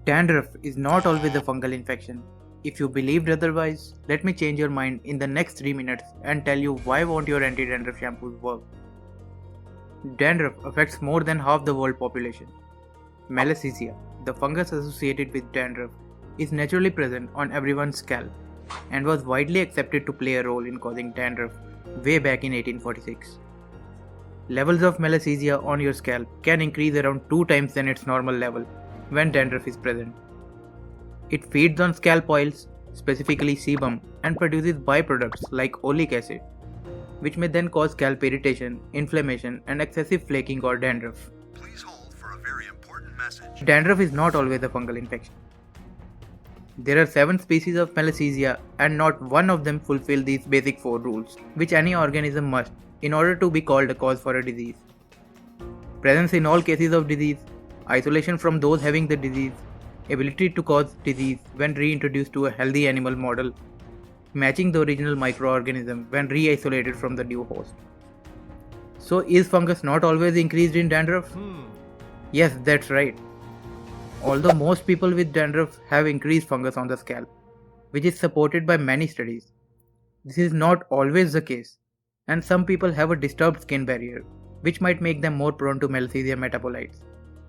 Dandruff is not always a fungal infection. If you believed otherwise, let me change your mind in the next 3 minutes and tell you why won't your anti-dandruff shampoos work. Dandruff affects more than half the world population. Malassezia, the fungus associated with dandruff, is naturally present on everyone's scalp and was widely accepted to play a role in causing dandruff way back in 1846. Levels of Malassezia on your scalp can increase around 2 times than its normal level when dandruff is present. It feeds on scalp oils, specifically sebum, and produces byproducts like oleic acid, which may then cause scalp irritation, inflammation, and excessive flaking or dandruff. Please hold for a very important message. Dandruff is not always a fungal infection. There are 7 species of Malassezia and not one of them fulfill these basic 4 rules, which any organism must in order to be called a cause for a disease. Presence in all cases of disease, isolation from those having the disease, ability to cause disease when reintroduced to a healthy animal model, matching the original microorganism when re-isolated from the new host. So is fungus not always increased in dandruff? Yes, that's right. Although most people with dandruff have increased fungus on the scalp, which is supported by many studies, this is not always the case, and some people have a disturbed skin barrier, which might make them more prone to Malassezia metabolites,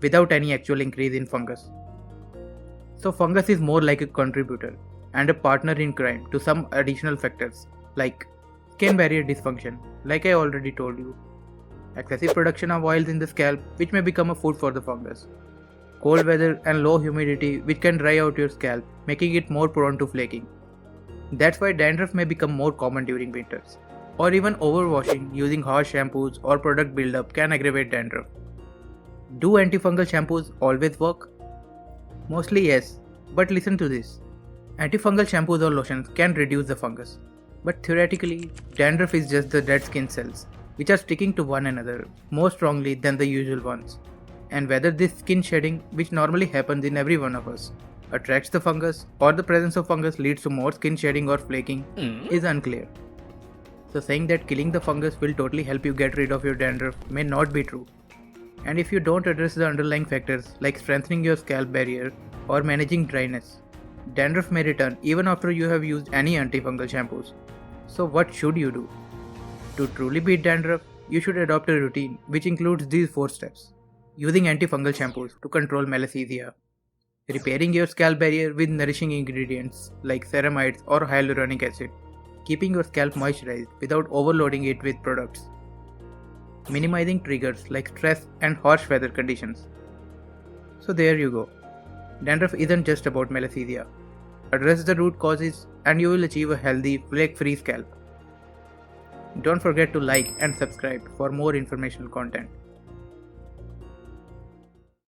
without any actual increase in fungus. So fungus is more like a contributor and a partner in crime to some additional factors like skin barrier dysfunction, like I already told you, excessive production of oils in the scalp which may become a food for the fungus, cold weather and low humidity which can dry out your scalp, making it more prone to flaking. That's why dandruff may become more common during winters, or even overwashing using harsh shampoos or product buildup can aggravate dandruff. Do antifungal shampoos always work? Mostly yes, but listen to this. Antifungal shampoos or lotions can reduce the fungus, but theoretically, dandruff is just the dead skin cells, which are sticking to one another more strongly than the usual ones. And whether this skin shedding, which normally happens in every one of us, attracts the fungus or the presence of fungus leads to more skin shedding or flaking is unclear. So saying that killing the fungus will totally help you get rid of your dandruff may not be true. And if you don't address the underlying factors like strengthening your scalp barrier or managing dryness, dandruff may return even after you have used any antifungal shampoos. So what should you do? To truly beat dandruff, you should adopt a routine which includes these 4 steps. Using antifungal shampoos to control Malassezia, repairing your scalp barrier with nourishing ingredients like ceramides or hyaluronic acid, keeping your scalp moisturized without overloading it with products, minimizing triggers like stress and harsh weather conditions. So there you go. Dandruff isn't just about Malassezia. Address the root causes and you will achieve a healthy, flake-free scalp. Don't forget to like and subscribe for more informational content.